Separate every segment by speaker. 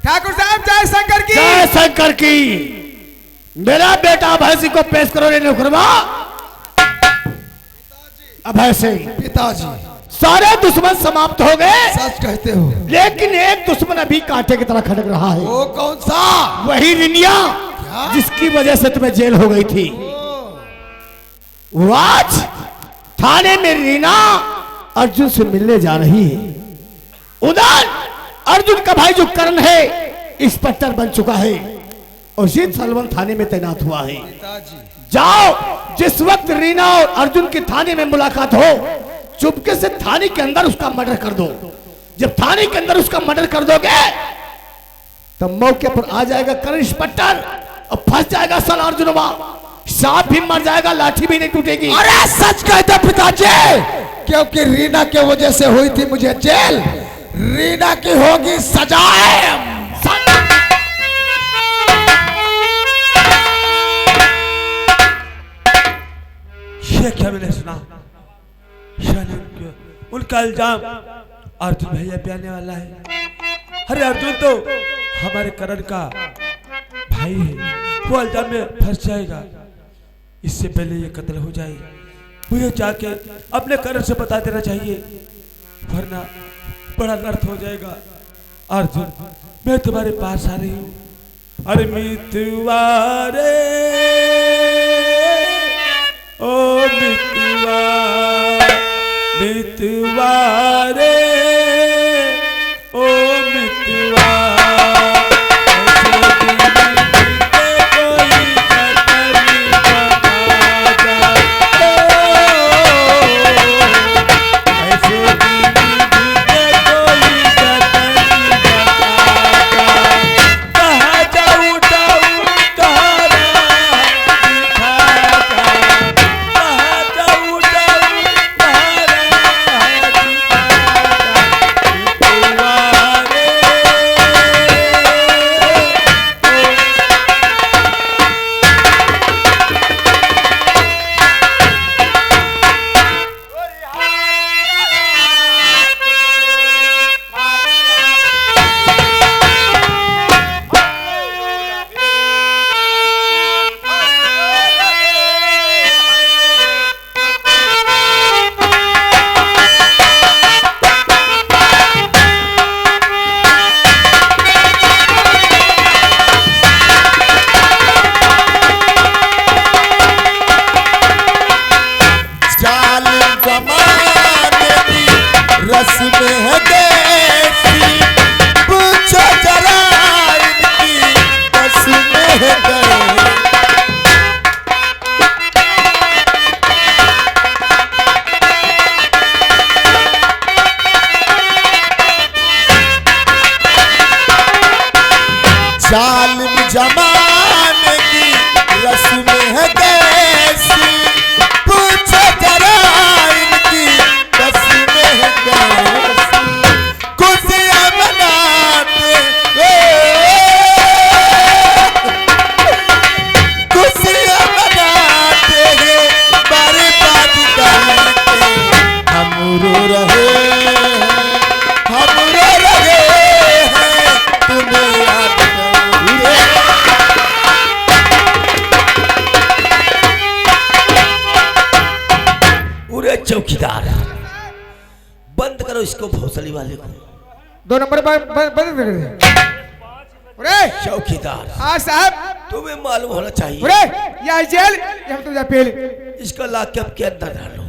Speaker 1: ठाकुर साहब जय शंकर की।
Speaker 2: जय शंकर की। मेरा बेटा अभय सिंह को पेश करो रे नौकरवा। अभय सिंह।
Speaker 1: पिताजी।
Speaker 2: सारे दुश्मन समाप्त हो गए।
Speaker 1: सच कहते हो।
Speaker 2: लेकिन एक दुश्मन अभी कांटे की तरह खड़क रहा है।
Speaker 1: वो कौन सा?
Speaker 2: वही रिनिया जिसकी वजह से तुम्हें जेल हो गई थी। वो आज थाने में रीना अर्जुन से मिलने जा रही है। उधर अर्जुन का भाई जो करण है इंस्पेक्टर बन चुका है और जीत सलवन थाने में तैनात हुआ है। जाओ, जिस वक्त रीना और अर्जुन की थाने में मुलाकात हो चुपके से थाने के अंदर उसका मर्डर कर दो। जब थाने के अंदर उसका मर्डर कर दोगे तब मौके पर आ जाएगा करण इंस्पेक्टर और फंस जाएगा साला अर्जुनवा। सांप भी मर जाएगा, लाठी भी नहीं टूटेगी।
Speaker 1: अरे सच कहते पिताजी, क्योंकि रीना के वजह से हुई थी मुझे जेल, रीना की होगी सजाए।
Speaker 3: ये क्या मैंने सुना? उनका इल्जाम अर्जुन भैया पे आने वाला है। अरे अर्जुन तो हमारे करण का भाई है, वो इल्जाम में फंस जाएगा। इससे पहले ये कत्ल हो जाए मुझे जाके अपने करण से बता देना चाहिए, वरना बड़ा अनर्थ हो जाएगा। अर्जुन, मैं तुम्हारे पास आ रही हूँ। अरे मितुआ रे ओ मितुआ, मितुआ रे ओ मितुआ,
Speaker 1: जालिम जमाने की रस्म है कैसी, पूछो जरा इनकी रस्म है कैसी। खुशियाँ मनाते खुशियाँ मनाते हैं, बर्बाद करते हम रो रहे हैं, हम रो रहे हैं, तुम्हें याद
Speaker 3: चौकीदार, बंद करो इसको भोसड़ी वाले को।
Speaker 1: 2 नंबर बंद कर दे।
Speaker 3: चौकीदार।
Speaker 1: हाँ साहब।
Speaker 3: तुम्हें मालूम होना चाहिए
Speaker 1: यह जेल, यह तुझे पेल।
Speaker 3: इसको लाके अब के अंदर डालो।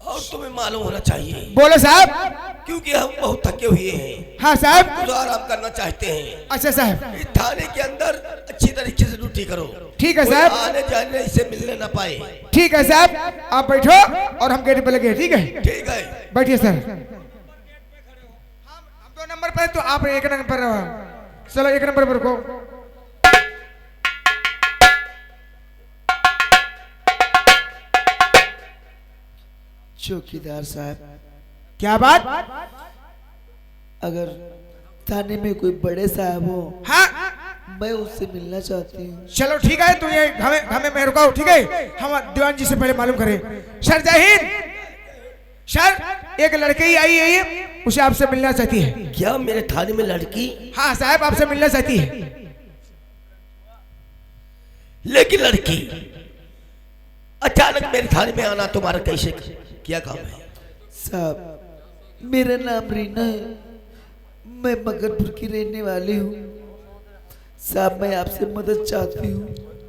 Speaker 3: और तुम्हें मालूम होना चाहिए।
Speaker 1: बोलो साहब।
Speaker 3: क्योंकि हम बहुत थके हुए हैं।
Speaker 1: हाँ साहब।
Speaker 3: कुछ आराम करना चाहते हैं।
Speaker 1: अच्छा साहब।
Speaker 3: इस थाने के अंदर अच्छी तरीके से ड्यूटी करो।
Speaker 1: ठीक है साहब।
Speaker 3: आने जाने इसे मिलने ना पाए।
Speaker 1: ठीक है साहब, आप बैठो और हम गेट पे लगे। ठीक है,
Speaker 3: ठीक है,
Speaker 1: बैठिए सर। हम 2 नंबर पर, तो आप 1 नंबर पर रहो। चलो 1 नंबर पर रुको।
Speaker 4: चौकीदार साहब,
Speaker 1: क्या बात?
Speaker 4: अगर थाने में कोई बड़े साहब हो,
Speaker 1: हाँ,
Speaker 4: मैं उससे मिलना चाहती हूँ।
Speaker 1: चलो ठीक है, तो ये हमें मैं रुकाओ। ठीक है, हम दीवान जी से पहले मालूम करें। सर जय हिंद।
Speaker 5: सर एक लड़की आई है, उसे आपसे मिलना चाहती है।
Speaker 2: क्या मेरे थाने में लड़की?
Speaker 5: हाँ साहब, आपसे मिलना चाहती है।
Speaker 2: लेकिन लड़की अचानक मेरे थाने में आना तुम्हारा कैसे, क्या काम है?
Speaker 4: साहब मेरा नाम रीना है, मैं मगरपुर की रहने वाली हूँ। साहब मैं आपसे मदद चाहती हूँ।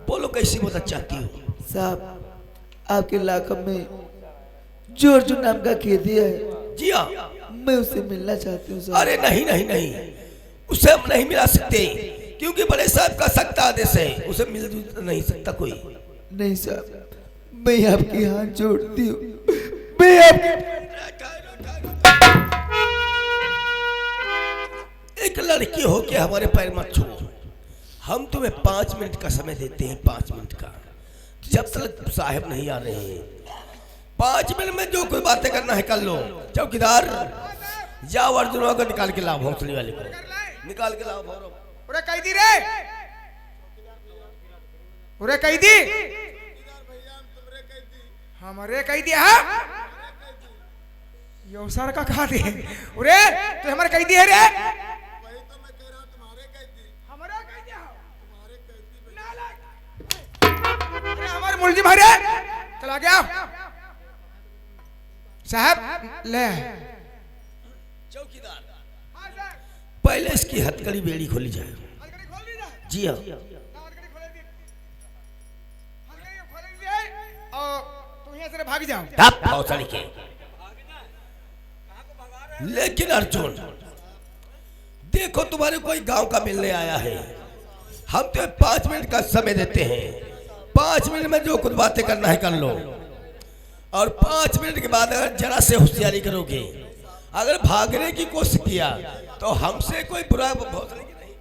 Speaker 2: बोलो कैसी मदद चाहती हो?
Speaker 4: साहब आपके इलाके में जो अर्जुन नाम का कैदी है,
Speaker 2: जी हाँ।
Speaker 4: मैं उसे मिलना चाहती हूँ साहब।
Speaker 2: अरे नहीं नहीं नहीं, उसे हम नहीं मिला सकते, क्योंकि बड़े साहब का सख्त आदेश है, उसे मिल नहीं सकता कोई।
Speaker 4: नहीं साहब, मैं आपके हाथ जोड़ती हूँ, मैं आपके
Speaker 2: एक लड़की हो के हमारे पैर मत छुओ। हम तुम्हें 5 मिनट का समय देते हैं, 5 मिनट का, जब तक साहब नहीं आ रहे हैं। 5 मिनट में जो कोई बातें करना है कर लो। चौकीदार जाओ अर्जुनों को निकाल के लाओ, भोसड़ी वाले को निकाल के लाओ।
Speaker 5: उरे कैदी रे, उरे कैदी, हमारे कैदी है। यो सर का कहा दे, उरे तू हमारे कैदी है रे। हमारे कैदी है, अरे हमारे मुलजिम है रे। चला गया साहब। ले
Speaker 2: चौकीदार पहले इसकी हथकड़ी बेड़ी खोली जाए। जी हाँ।
Speaker 5: भाग जाओ।
Speaker 2: भोसड़ी के। लेकिन अर्जुन देखो, तुम्हारे कोई गांव का मिलने आया है, हम तुम्हें 5 मिनट का समय देते हैं। 5 मिनट में जो कुछ बातें करना है कर लो, और 5 मिनट के बाद अगर जरा से होशियारी करोगे, अगर भागने की कोशिश किया तो हमसे कोई बुरा भोसड़ी की नहीं।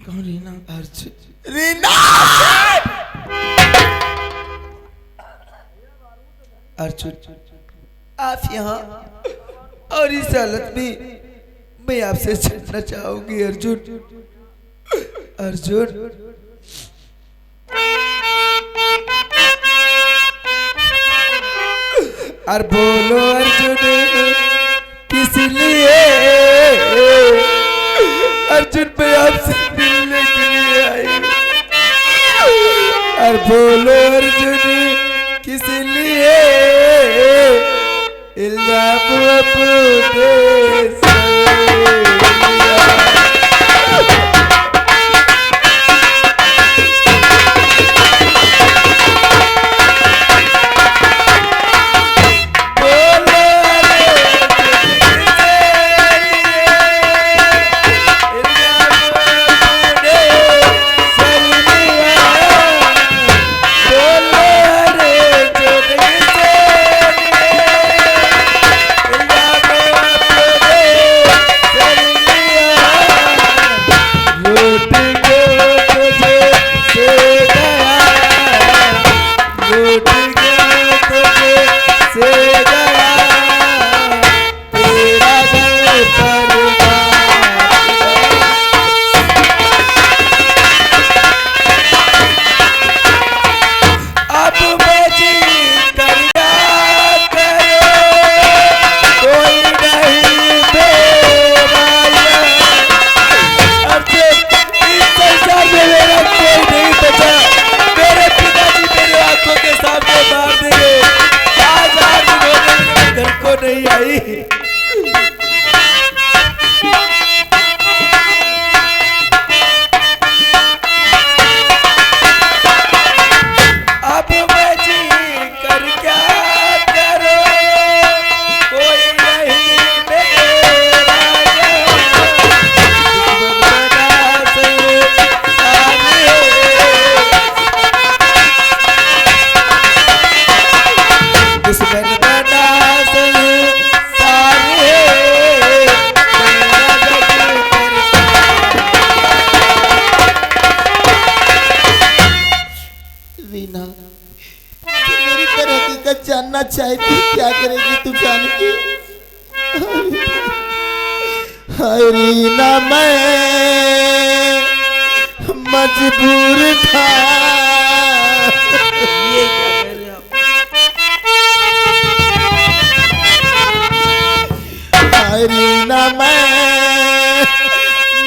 Speaker 4: कौन रीना? अर्जुन।
Speaker 2: रीना!
Speaker 4: अर्जुन आप यहाँ और इस हालत में मैं आपसे छूटना चाहूंगी अर्जुन। अर्जुन और बोलो अर्जुन किस लिए? अर्जुन मैं आपसे मिलने के लिए आई। और बोलो अर्जुन किस लिए? इल्जाम अपने
Speaker 2: मरना चाहती, क्या करेगी तू जान की? हाय रीना मैं मजबूर था।
Speaker 4: ये क्या कह रहे हैं आप?
Speaker 2: हाय रीना मैं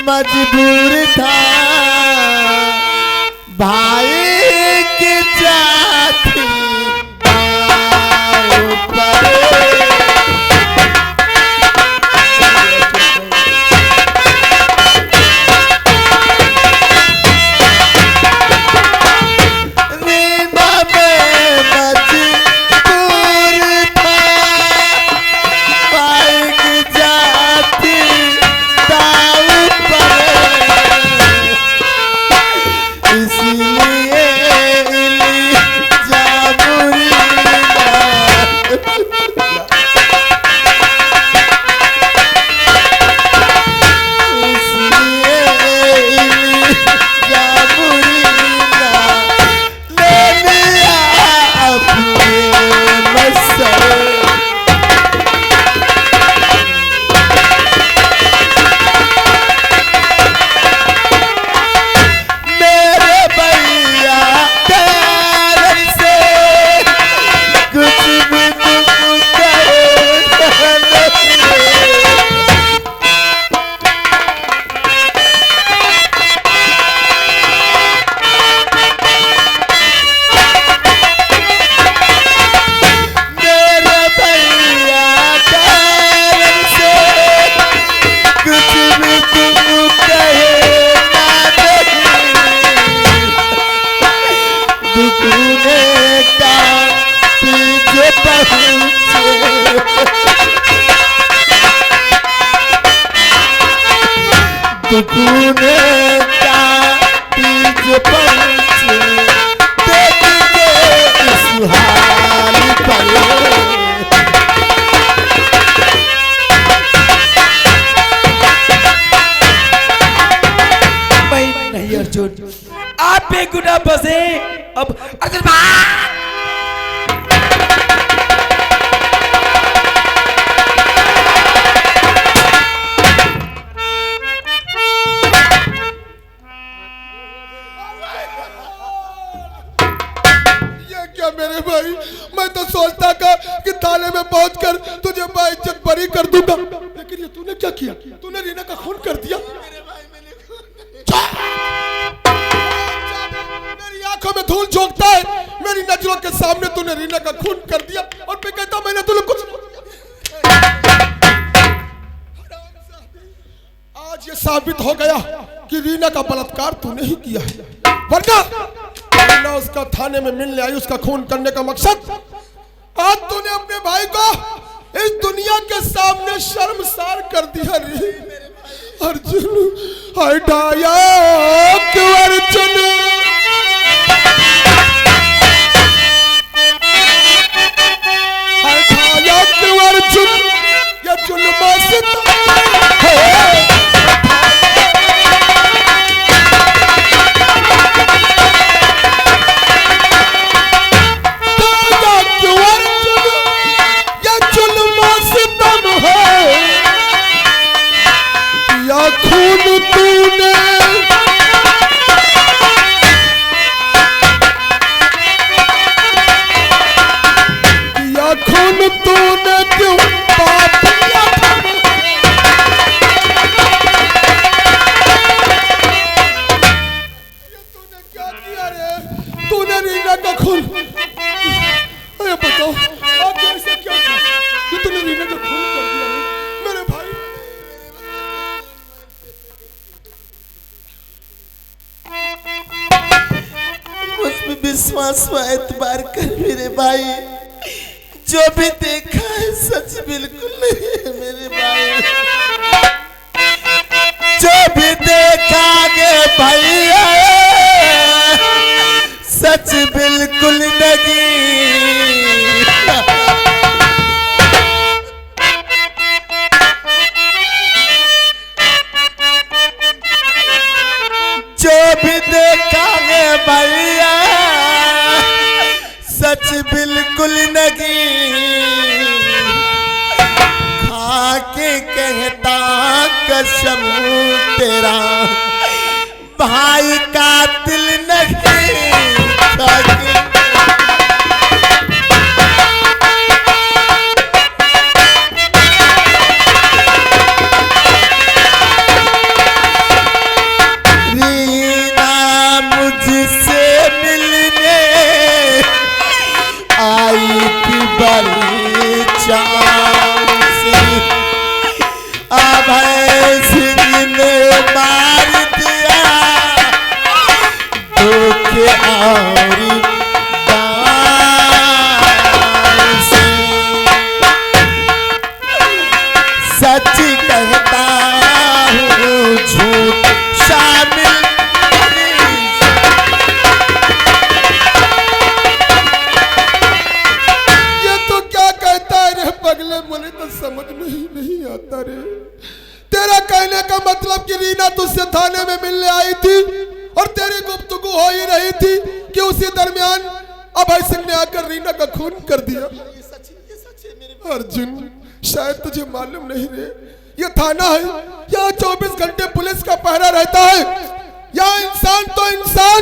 Speaker 2: मजबूर था, भाई की जाति दाव पर।
Speaker 3: आप बेगुनाह बसे। अब अर्जुन भाई
Speaker 1: मेरे भाई, मैं तो सोचता था कि थाने में पहुंचकर तुझे बेइज्जत बरी कर दूंगा, लेकिन ये तूने क्या किया? तूने रीना का खून कर दिया। मेरी आंखों में धूल झोंकता है, मेरी नजरों के सामने तूने रीना का खून कर दिया और मैं कहता मैंने तुझे कुछ। आज ये साबित हो गया कि रीना का बलात्कार तूने ही किया है, वरना रीना उसका थाने में मिलने आई, उसका खून करने का मकसद। आज तूने अपने भाई को इस दुनिया के सामने शर्मसार कर दिया रे अर्जुन। हटाया क्यों अर्जुन, हटाया क्यों अर्जुन, ये जुल्म खून तूने या खून तूने क्यों पाप किया था? ये तूने क्या किया रे? तूने रीना का खून, अरे बताओ आप ऐसा क्या किया कि तूने रीना का खून कर दिया रे मेरे भाई?
Speaker 2: विश्वास व एतबार कर मेरे भाई, जो भी देखा है सच बिल्कुल नहीं है मेरे भाई। जो भी देखा गे भैया सच बिल्कुल नहीं। जो भी देखा गे भैया सच बिल्कुल नहीं। कसम तेरा भाई कातिल नहीं था। रीना मुझसे मिलने आई थी बड़ी चाव से, अब सिंह ने मार दिया धोखे और दाव से। सच कहता हूँ झूठ शामिल
Speaker 1: ये तो क्या कहता है रे पगले, मुझे तो समझ में ही नहीं आता रे। तेरा कहने का मतलब कि रीना तुझसे थाने में मिलने आई थी और तेरी गुफ्तगू हो ही रही थी कि उसी दरमियान अभय सिंह ने आकर रीना का खून कर दिया। अर्जुन शायद तुझे मालूम नहीं रे, ये थाना है, यहाँ 24 घंटे पुलिस का पहरा रहता है। यहाँ इंसान तो इंसान,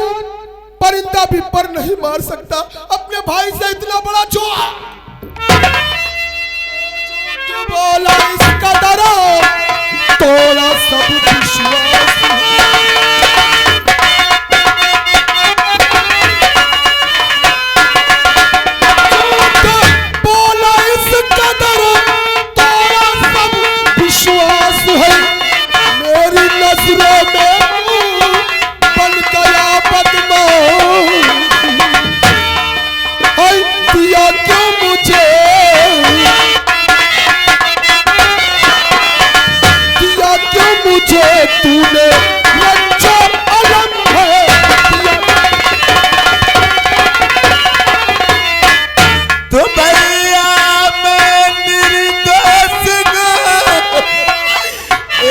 Speaker 1: परिंदा भी पर नहीं मार सकता। अपने भाई से इतना बड़ा झूठ बोला, इसका डरा तोड़ा सब विश्वास। बोला इसका डरा तोड़ा सब विश्वास है। मेरी नजरों में बन गया बदमाश, दिया क्यों मुझे, मुझे तूने लज्जा अलम है
Speaker 2: तो भैया मैं निर्दोष हूँ,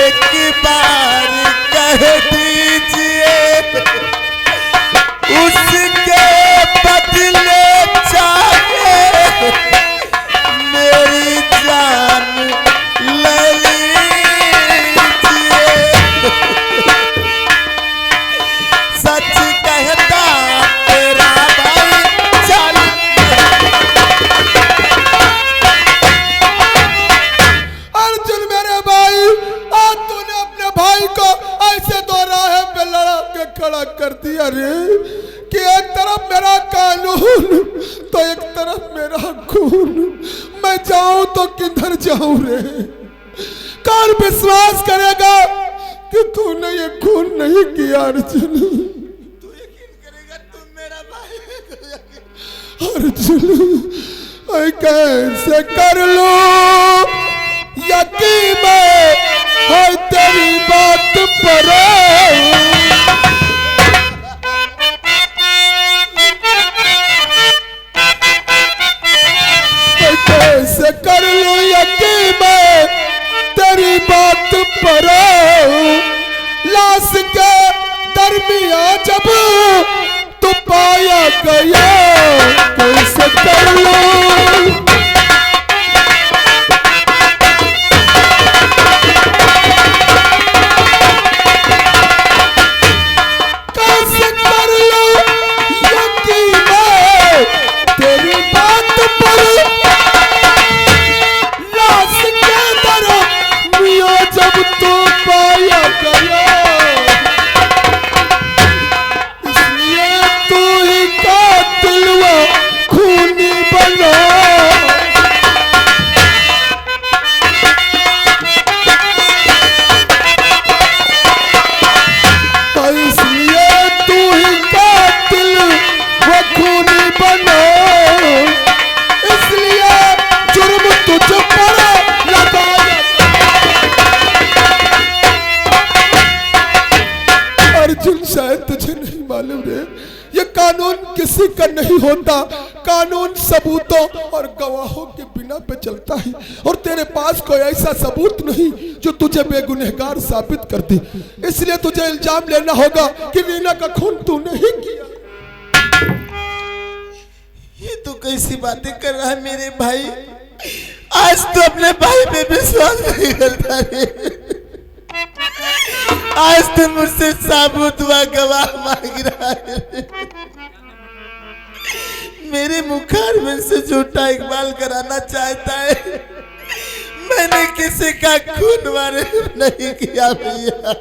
Speaker 2: एक बार कह दीजिए उसके बदले चाहे मेरी जान ले सच कहता तेरा भाई चल।
Speaker 1: अर्जुन मेरे भाई, आज तूने अपने भाई को ऐसे दो राह पे लड़ा के खड़ा कर दिया रे कि एक तरफ मेरा कानून तो एक तरफ मेरा खून। मैं जाऊं तो किधर जाऊं रे? कौन विश्वास करेगा कि तूने ये खून नहीं किया अर्जुन?
Speaker 2: तू यकीन करेगा तुम मेरा भाई।
Speaker 1: अर्जुन मैं कैसे कर लो यकीन में है तेरी बात पर। मैं कैसे कर लो यकीन में तेरी बात पर। लाश के दरमियां जब तो पाया गया कैसे कर लो। कैसे कर लो यकीन तेरी बात पर। लाश के दरमियां जब तो पाया गया, खूनी बना। इसलिए तू ही कातिल वो खूनी बना, इसलिए जुर्म तुझ पर लगाया। अर्जुन शायद तुझे नहीं मालूम रे, ये कानून किसी का नहीं होता। कानून सबूतों और गवाहों के बिना पे चलता है और तेरे पास कोई ऐसा सबूत नहीं जो तुझे बेगुनहगार साबित कर दे। इसलिए तुझे इल्जाम लेना होगा कि रीना का खून तूने ही किया।
Speaker 2: ये तो कैसी बातें कर रहा है मेरे भाई, आज तो अपने भाई पे विश्वास नहीं करता रे।
Speaker 6: आज तुम मुझसे साबुत हुआ गवाह मांग रहा है। मेरे मुखार में से झूठा इकबाल कराना चाहता है। मैंने किसी का खून वारे नहीं किया भैया।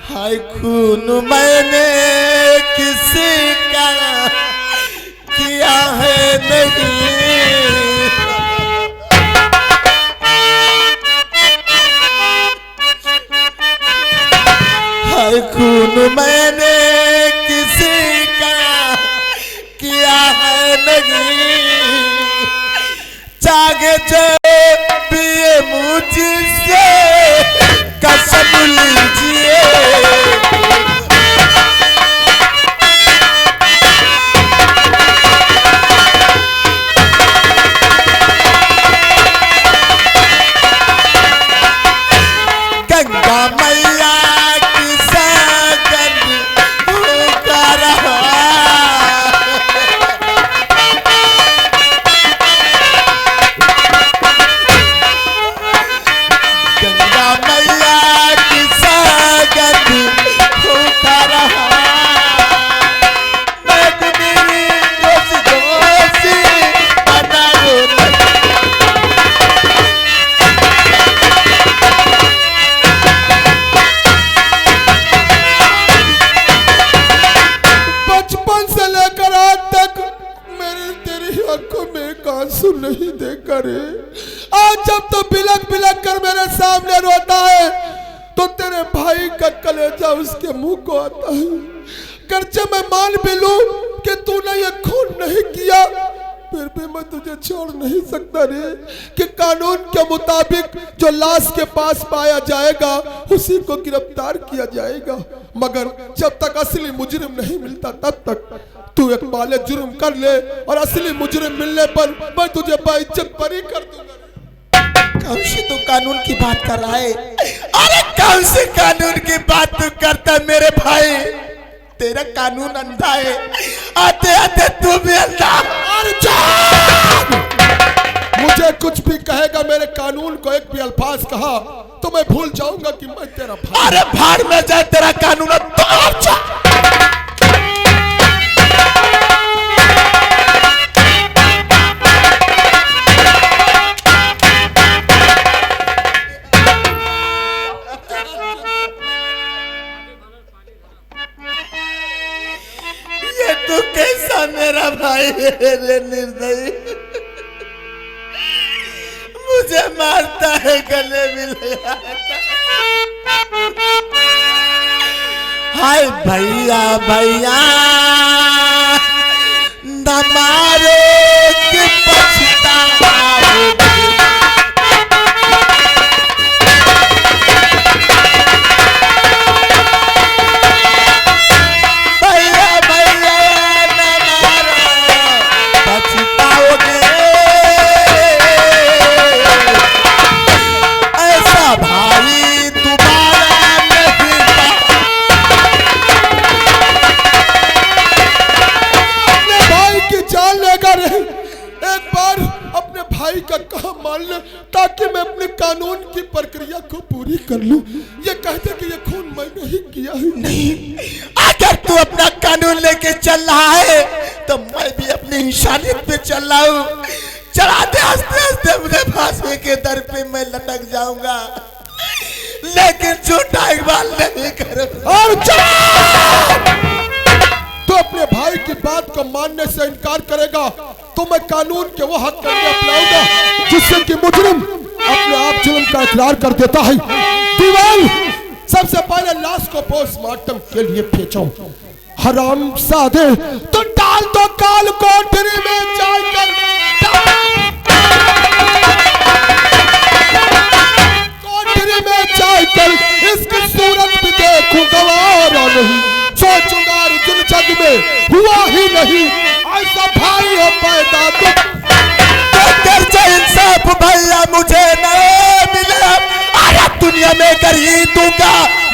Speaker 6: हाय खून मैंने किसी का किया है नहीं। हाय खून मैंने किसी का किया है नहीं। चाहे जो पिए मुझसे कसम लीजिए। गंगा मैया की सागन पुकार गंगा मैया की सागन पुकार मेरी दोषी बना लो।
Speaker 1: बचपन से लेकर आज तक मेरे तेरी आंखों में एक आंसू नहीं देखा रे। आज जब तो बिलक बिलक कर मेरे सामने रोता है तो तेरे भाई का कलेजा उसके मुंह को आता है। गर्चे मैं मान भी लूं कि तूने ये खून नहीं किया, फिर भी मैं तुझे छोड़ नहीं सकता रे कि कानून के मुताबिक जो लाश के पास पाया जाएगा उसी को गिरफ्तार किया जाएगा। मगर जब तक असली मुजरिम नहीं मिलता तब तक तू एक बाले जुर्म कर ले और असली मुजरिम मिलने पर मैं तुझे बाइज्जत बरी कर दूंगा।
Speaker 6: कौन सी तू कानून की बात कर रहा है? अरे कौन से कानून की बात तू करता है मेरे भाई? तेरा कानून अंधा है। आते आते तू भी अंधा।
Speaker 1: मुझे कुछ भी कहेगा, मेरे कानून को एक भी अल्फाज कहा तो मैं भूल जाऊंगा कि मैं तेरा भाई।
Speaker 6: अरे भाड़ में जाए तेरा कानून। तो अच्छा ये तू कैसा मेरा भाई है रे निर्दयी। मुझे मारता है, गले भी लगाता। हाय भैया भैया न मारो कि पछताओगे। भैया भैया न मारो पछताओगे। ऐसा भाई दोबारा नहीं
Speaker 1: अपने भाई की जान लेगा रे। एक बार अपने भाई का काम मान ले ताकि मैं अपने कानून की प्रक्रिया को पूरी कर लूं। ये कहते कि ये खून मैंने ही किया है।
Speaker 6: नहीं, अगर तू अपना कानून लेके चल रहा है तो मैं भी अपनी इंसानियत पे चल रहा हूँ। चला दे हंसते हंसते मुझे फांसी के दर पे मैं लटक जाऊंगा, लेकिन झूठा इकबाल नहीं करूंगा।
Speaker 1: और तो अपने भाई की बात को मानने से इनकार करेगा तो मैं कानून के वो हक करके अपनाऊंगा जिससे कि मुजरिम अपने आप जुर्म का इकरार कर देता है। दीवान सबसे पहले लाश को पोस्टमार्टम के लिए भेजो। हराम साधे तो डाल दो काल कोठरी में जाकर कोठरी में जाकर इसकी सूरत भी देखूं, गवारा नहीं सोचूंगा अर्जुन जग में हुआ ही नहीं ऐसा भाई हो पैदा।
Speaker 6: तो इंसाफ भैया मुझे नहीं मिला। अरे दुनिया में कर ही दूंगा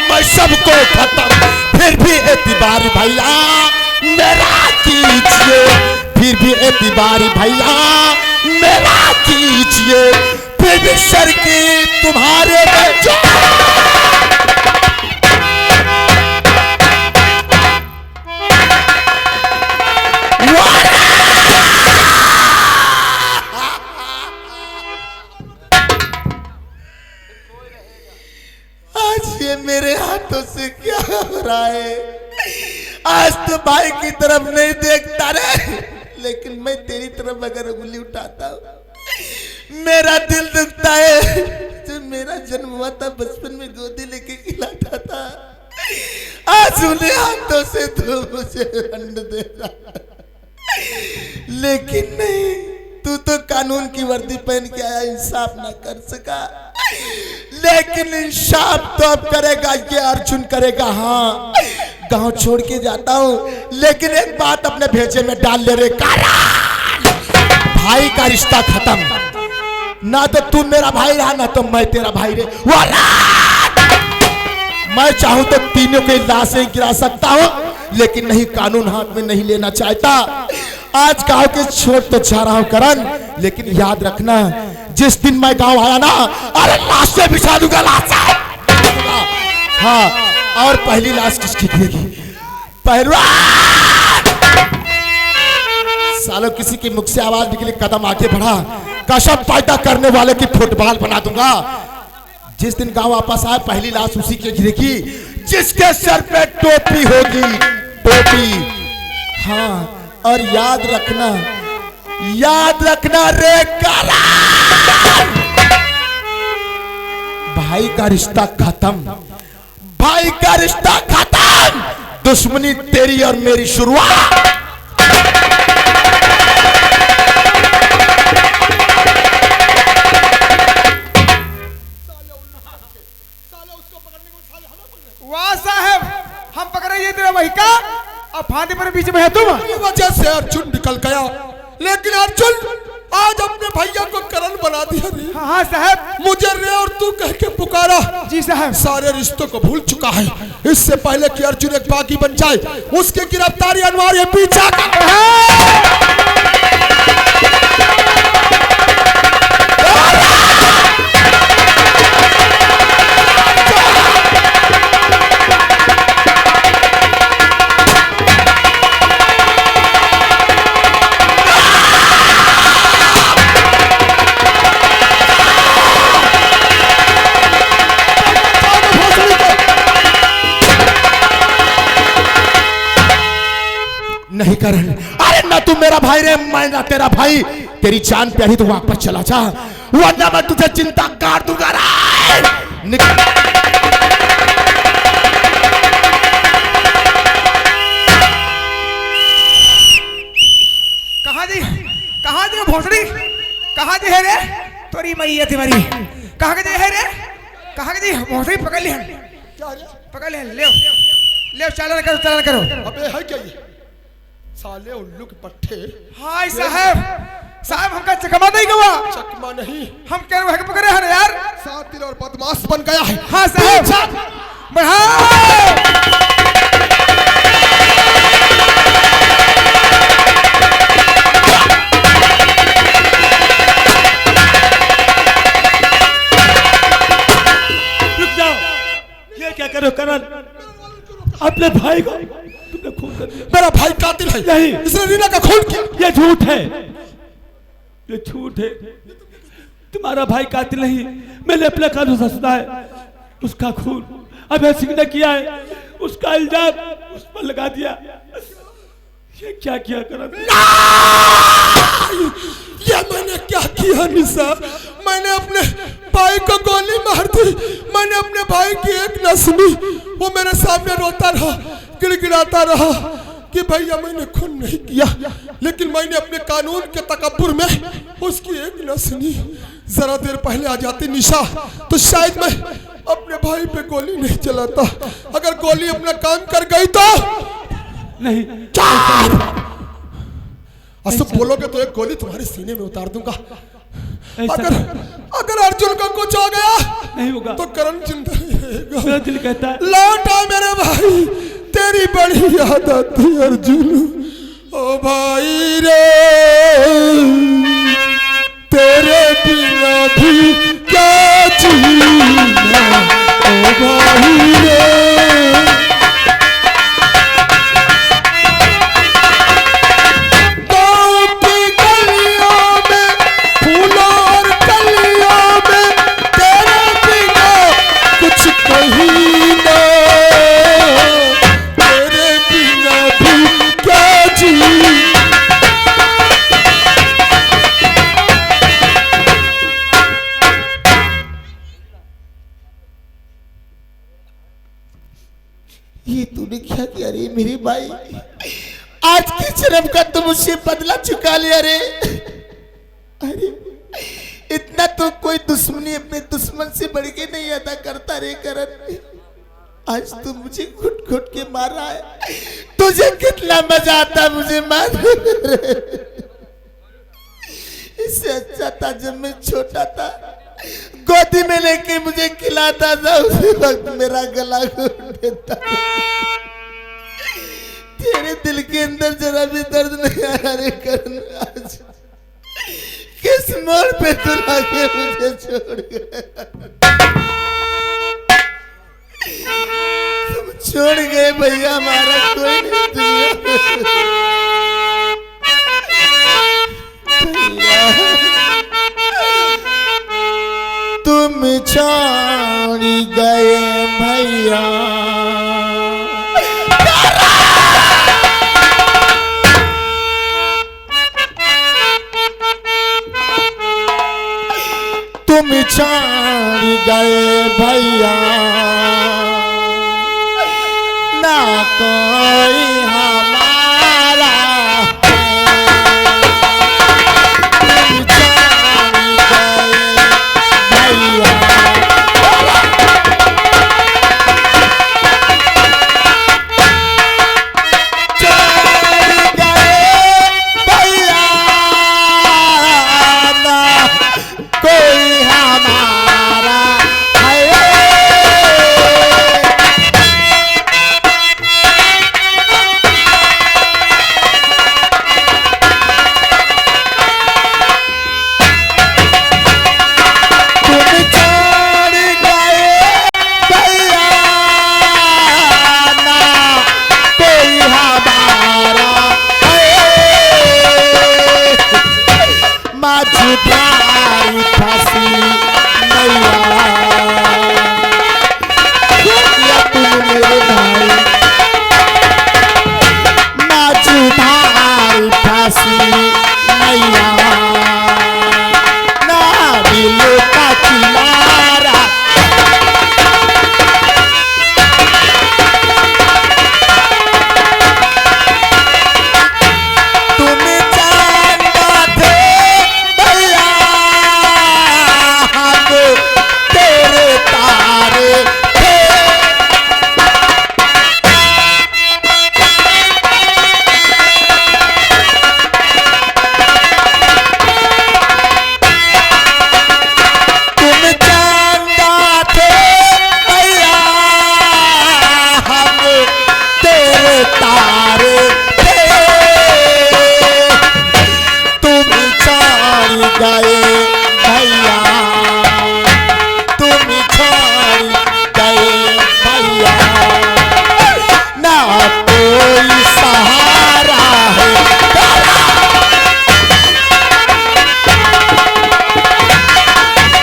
Speaker 6: मैं सबको खत्म। फिर भी एतबार भैया मेरा कीजिए, फिर भी एतबार भैया मेरा कीजिए, फिर भी सर की तुम्हारे आज ये मेरे हाथों से क्या हो रहा है? आज तो भाई की तरफ नहीं देखता रे, लेकिन मैं तेरी तरफ अगर उंगली उठाता हूँ मेरा दिल दुखता है। जब मेरा जन्म हुआ था बचपन में गोदी लेके खिलाता था, आज उन्हें हाथों से तू मुझे दंड दे रहा, लेकिन नहीं, तू तो कानून की वर्दी पहन के आया, इंसाफ ना कर सका, लेकिन इंसाफ तो अब करेगा ये अर्जुन करेगा। हाँ, गांव छोड़ के जाता हूँ, लेकिन एक बात अपने भेजे में डाल ले रे भाई का रिश्ता खत्म, ना तो तू मेरा भाई रहा ना तो मैं तेरा भाई रे। मैं चाहूं तो तीनों के लाशें गिरा सकता हूं, लेकिन नहीं, कानून हाथ में नहीं लेना चाहता। आज गांव के छोड़ तो जा रहा हूं करण, लेकिन याद रखना जिस दिन मैं गांव आया ना, अरे लाश से बिछा दूंगा, लाश से। हाँ, और पहली लाश किसकी गिरेगी? पहलवान। सालों किसी की मुख से आवाज निकली, कदम आगे बढ़ा, कसम पैदा करने वाले की फुटबॉल बना दूंगा। जिस दिन गांव वापस आए पहली लाश उसी की गिरेगी जिसके सर पे टोपी होगी, टोपी। हाँ, और याद रखना रे करण, भाई का रिश्ता खत्म, भाई का रिश्ता खत्म, दुश्मनी तेरी और मेरी शुरुआत।
Speaker 5: वाह साहब, हम पकड़े ये तेरा वही का, अब फांदे पर बीच में है तुम।
Speaker 1: वजह से अर्जुन निकल गया, लेकिन अर्जुन आज अपने भैया को करण बना दिया रे।
Speaker 5: हाँ साहब,
Speaker 1: मुझे रे और तू कह के पुकारा।
Speaker 5: जी साहब,
Speaker 1: सारे रिश्तों को भूल चुका है। इससे पहले कि अर्जुन एक बागी बन जाए, उसकी गिरफ्तारी अनिवार्य, पीछा
Speaker 6: नहीं करण, अरे ना तू मेरा भाई रे, मैं ना तेरा भाई, तेरी जान प्यारी तो वापस चला जा, वरना मैं तुझे चिंता काट दूंगा।
Speaker 5: कहाँ दी भोसड़ी, कहाँ दी है रे तोरी मैया तुम्हारी, कहाँ के है रे, कहाँ के दी भोसड़ी? पकड़ लिया, पकड़ लिया, ले ले, चालन करो।
Speaker 1: अबे है क्या ये साले उल्लू के पट्टे?
Speaker 5: हाय साहब हमका चकमा नहीं गवा।
Speaker 1: चकमा नहीं,
Speaker 5: हम क्या रहे पकड़े हैं यार,
Speaker 1: सातिल और बदमाश बन गया है।
Speaker 5: हाँ साहब,
Speaker 3: रुक जाओ, ये क्या करो करण, अपने भाई को तुमने खून कर दिया।
Speaker 1: मेरा भाई कातिल है,
Speaker 3: नहीं,
Speaker 1: इसने रीना का खून किया।
Speaker 3: ये झूठ है, ये झूठ है, तुम्हारा भाई कातिल नहीं। मैंने अपने कानों से सुना है उसका खून अभय सिंह ने किया है, उसका इल्जाम उस पर लगा दिया। ये क्या किया करण?
Speaker 1: ये मैंने क्या किया निशा? मैंने अपने भाई को गोली मार दी। मैंने अपने भाई की एक न सुनी, वो मेरे सामने रोता रहा, गिड़गिड़ाता रहा कि भैया मैंने खून नहीं किया, लेकिन मैंने अपने कानून के तकब्बुर में उसकी एक न सुनी। जरा देर पहले आ जाती निशा तो शायद मैं अपने भाई पे गोली नहीं चलाता। अगर गोली अपना काम कर गई तो
Speaker 3: नहीं,
Speaker 1: असब बोलोगे तो एक गोली तुम्हारे सीने में उतार दूंगा। अगर अर्जुन को कुछ हो गया
Speaker 3: नहीं होगा
Speaker 1: तो करण जिंदा रहेगा।
Speaker 3: मेरा दिल कहता है
Speaker 1: लौट आ मेरे भाई, तेरी बड़ी याद आती अर्जुन। ओ भाई रे
Speaker 6: तेरे बिना भी क्या जीना ओ भाई रे। गाँव की गलियों में फूलों और कलियों में तेरे बिना कुछ कहीं ना, तेरे बिना भी क्या जीना। ये तूने क्या किया रे मेरी भाई? आज के जन्म का तुम मुझसे बदला चुका लिया रे। अरे इतना तो कोई दुश्मनी अपने दुश्मन से बढ़ के नहीं अदा करता रे करण। आज तू मुझे घुट घुट के मार रहा है, तुझे कितना मजा आता मुझे मार। इससे अच्छा था जब मैं छोटा था, गोदी में लेके मुझे खिलाता था, उसी वक्त मेरा गला घोट देता। तेरे दिल के अंदर जरा भी दर्द नहीं आया रे करण। आज किस मोड़ पे तू लाके मुझे छोड़ गया? तुम छोड़ गए भैया, हमारा कोई नहीं दुनिया में। तुम छोड़ गए भैया, तुम छोड़ गए भैया,